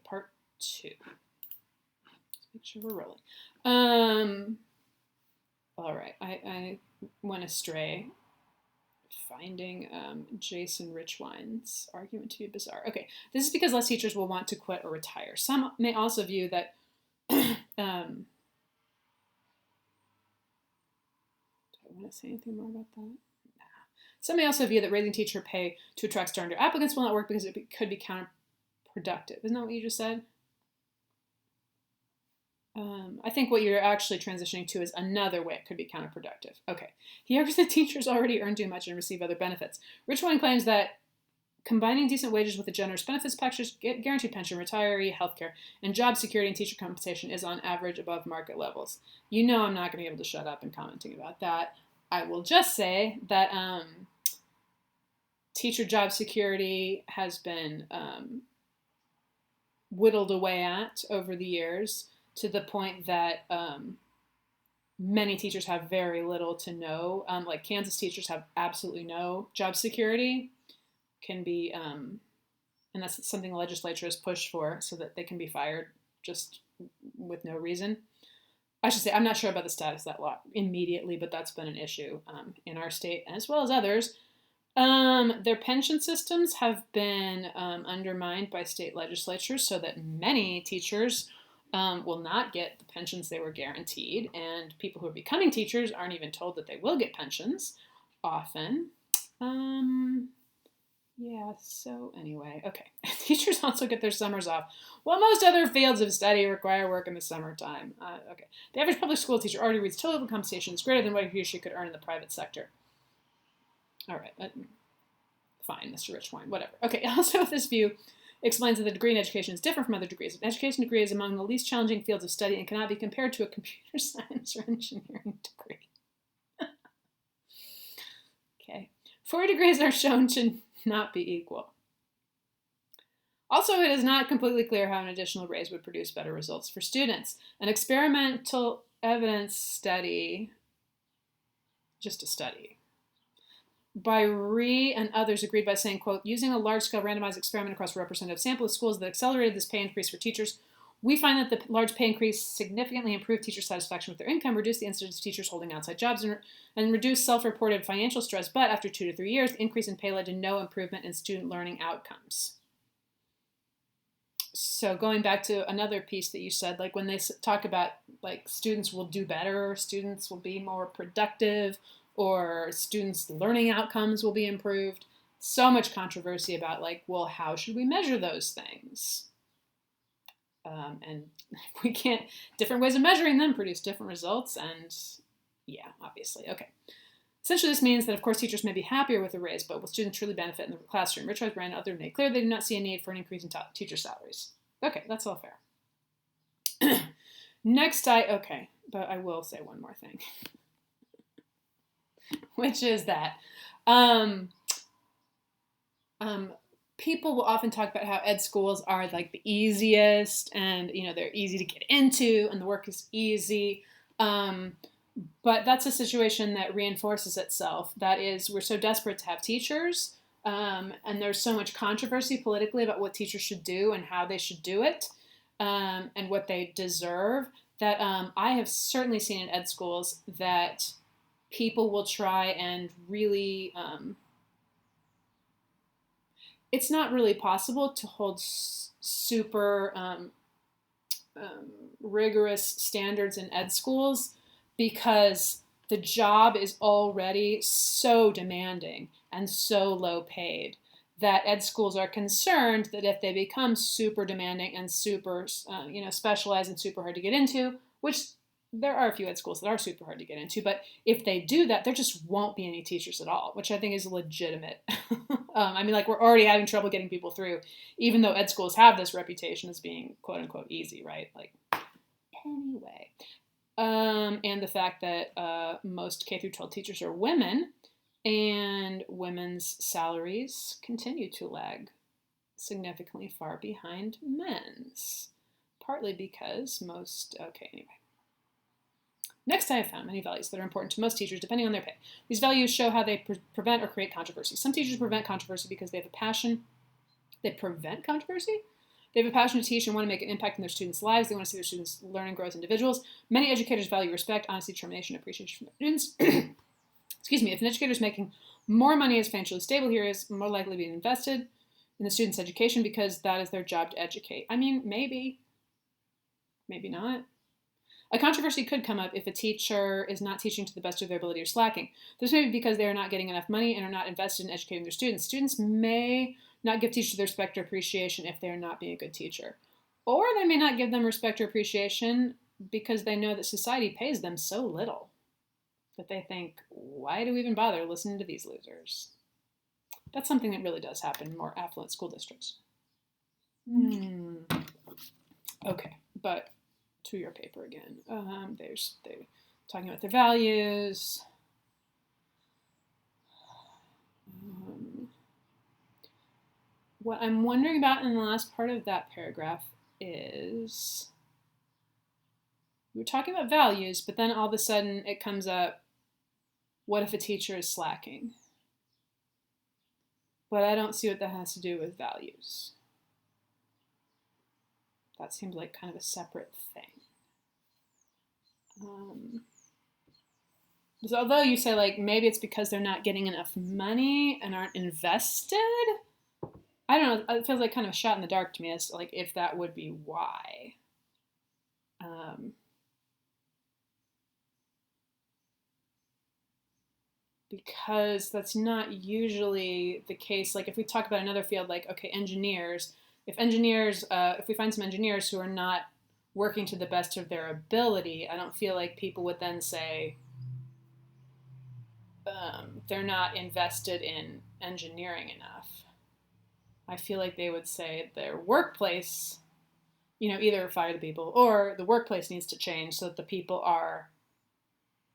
part 2. Let's make sure we're rolling. All right, I went astray finding Jason Richwine's argument to be bizarre. Okay, this is because less teachers will want to quit or retire. Some may also view that do I want to say anything more about that? Nah. Some may also view that raising teacher pay to attract stronger applicants will not work because it could be counterproductive. Isn't that what you just said? I think what you're actually transitioning to is another way it could be counterproductive. Okay. He argues that teachers already earn too much and receive other benefits. Richwine claims that combining decent wages with a generous benefits package, guaranteed pension, retiree, healthcare, and job security and teacher compensation is on average above market levels. You know I'm not going to be able to shut up in commenting about that. I will just say that teacher job security has been whittled away at over the years, to the point that many teachers have very little to no. Like Kansas teachers have absolutely no job security. Can be, and that's something the legislature has pushed for, so that they can be fired just with no reason. I should say, I'm not sure about the status of that law immediately, but that's been an issue in our state as well as others. Their pension systems have been undermined by state legislatures, so that many teachers will not get the pensions they were guaranteed, and people who are becoming teachers aren't even told that they will get pensions often. Yeah, so anyway, okay. Teachers also get their summers off, while most other fields of study require work in the summertime. Okay. The average public school teacher already reads total compensation is greater than what he or she could earn in the private sector. All right, fine, Mr. Richwine, whatever. Okay, also this view explains that the degree in education is different from other degrees. An education degree is among the least challenging fields of study and cannot be compared to a computer science or engineering degree. Okay. 4 degrees are shown to not be equal. Also, it is not completely clear how an additional raise would produce better results for students. An experimental evidence study, just a study, by Rhee and others agreed by saying, quote, using a large-scale randomized experiment across a representative sample of schools that accelerated this pay increase for teachers, we find that the large pay increase significantly improved teacher satisfaction with their income, reduced the incidence of teachers holding outside jobs, and reduced self-reported financial stress. But after 2 to 3 years, the increase in pay led to no improvement in student learning outcomes. So going back to another piece that you said, like when they talk about like students will do better, students will be more productive, or students' learning outcomes will be improved. So much controversy about like, well, how should we measure those things? And we can't, different ways of measuring them produce different results, and yeah, obviously. Okay. Essentially, this means that, of course, teachers may be happier with a raise, but will students truly benefit in the classroom? Richard's brand and others made clear they do not see a need for an increase in teacher salaries. Okay, that's all fair. Next, but I will say one more thing, which is that people will often talk about how ed schools are like the easiest, and they're easy to get into and the work is easy. But that's a situation that reinforces itself. That is, we're so desperate to have teachers, and there's so much controversy politically about what teachers should do and how they should do it, and what they deserve, that I have certainly seen in ed schools that people will try and really, it's not really possible to hold super rigorous standards in ed schools, because the job is already so demanding and so low paid that ed schools are concerned that if they become super demanding and super specialized and super hard to get into, which there are a few ed schools that are super hard to get into, but if they do that, there just won't be any teachers at all, which I think is legitimate. We're already having trouble getting people through, even though ed schools have this reputation as being quote unquote easy, right? Anyway. And the fact that most K through 12 teachers are women, and women's salaries continue to lag significantly far behind men's, partly because anyway. Next, I have found many values that are important to most teachers depending on their pay. These values show how they prevent or create controversy. Some teachers prevent controversy because they have a passion. They prevent controversy? They have a passion to teach and want to make an impact in their students' lives. They want to see their students learn and grow as individuals. Many educators value respect, honesty, determination, and appreciation from their students. Excuse me. If an educator is making more money, is financially stable, he is more likely to be invested in the student's education because that is their job to educate. I mean, maybe not. A controversy could come up if a teacher is not teaching to the best of their ability or slacking. This may be because they are not getting enough money and are not invested in educating their students. Students may not give teachers their respect or appreciation if they are not being a good teacher. Or they may not give them respect or appreciation because they know that society pays them so little that they think, why do we even bother listening to these losers? That's something that really does happen in more affluent school districts. Okay, but to your paper again. They're talking about their values. What I'm wondering about in the last part of that paragraph is we were talking about values, but then all of a sudden it comes up, what if a teacher is slacking? But I don't see what that has to do with values. That seems like kind of a separate thing. So although you say like maybe it's because they're not getting enough money and aren't invested, I don't know. It feels like kind of a shot in the dark to me as to like if that would be why. Because that's not usually the case. Like if we talk about another field, like okay, engineers. If we find some engineers who are not working to the best of their ability, I don't feel like people would then say they're not invested in engineering enough. I feel like they would say their workplace, either fire the people or the workplace needs to change so that the people are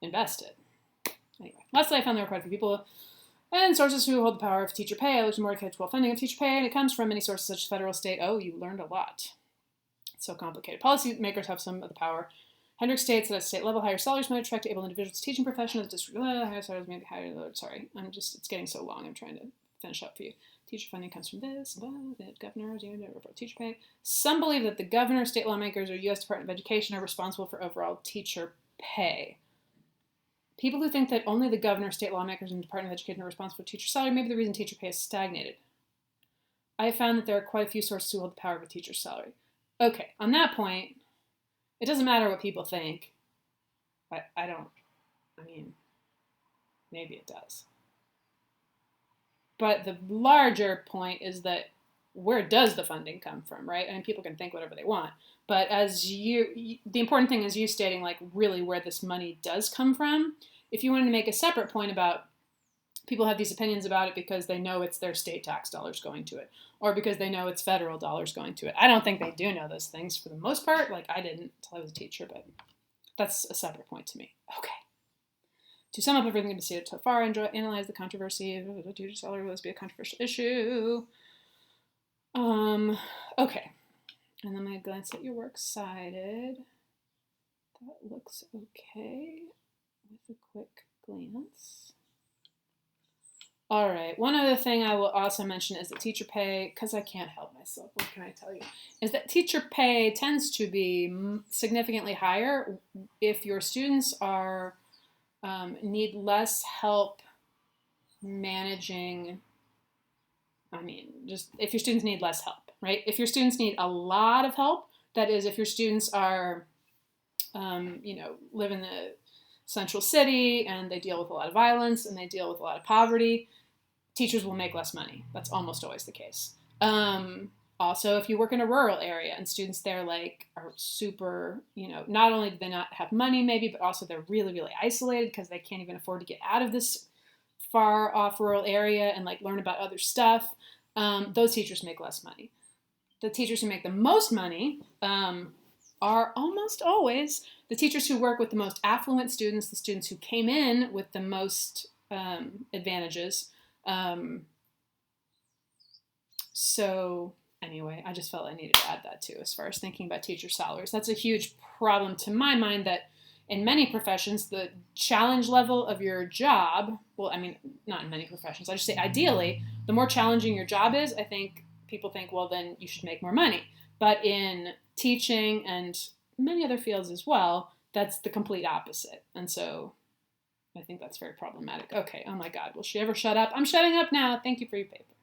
invested. Anyway, lastly, I found there are quite a few people and sources who hold the power of teacher pay. I looked more at K-12 funding of teacher pay, and it comes from many sources such as federal, state. Oh, you learned a lot. It's so complicated. Policymakers have some of the power. Hendrick states that at state level, higher salaries might attract able individuals to teaching profession of the district. Higher salaries may be higher. Sorry, it's getting so long. I'm trying to finish up for you. Teacher funding comes from this. The governors, report teacher pay. Some believe that the governor, state lawmakers, or U.S. Department of Education are responsible for overall teacher pay. People who think that only the governor, state lawmakers, and Department of Education are responsible for teacher salary may be the reason teacher pay is stagnated. I have found that there are quite a few sources who hold the power of a teacher's salary. Okay, on that point, it doesn't matter what people think. Maybe it does. But the larger point is that where does the funding come from, right? I mean, people can think whatever they want. But the important thing is you stating like really where this money does come from. If you wanted to make a separate point about people have these opinions about it because they know it's their state tax dollars going to it, or because they know it's federal dollars going to it. I don't think they do know those things for the most part. Like I didn't until I was a teacher, but that's a separate point to me. Okay. To sum up everything I've said so far, analyze the controversy. The teacher salary must be a controversial issue. Okay. And then I'm going to glance at your works cited. That looks okay with a quick glance. All right. One other thing I will also mention is that teacher pay, because I can't help myself, what can I tell you, is that teacher pay tends to be significantly higher if your students are need less help managing, just if your students need less help. Right? If your students need a lot of help, that is, if your students are, live in the central city and they deal with a lot of violence and they deal with a lot of poverty, teachers will make less money. That's almost always the case. Also, if you work in a rural area and students there are super, not only do they not have money maybe, but also they're really, really isolated because they can't even afford to get out of this far off rural area and learn about other stuff. Those teachers make less money. The teachers who make the most money are almost always the teachers who work with the most affluent students, the students who came in with the most advantages. So anyway, I just felt I needed to add that too as far as thinking about teacher salaries. That's a huge problem to my mind that in many professions, the challenge level of your job, not in many professions, I just say ideally, the more challenging your job is, I think people think, well, then you should make more money. But in teaching and many other fields as well, that's the complete opposite. And so I think that's very problematic. Okay, oh my God, will she ever shut up? I'm shutting up now. Thank you for your paper.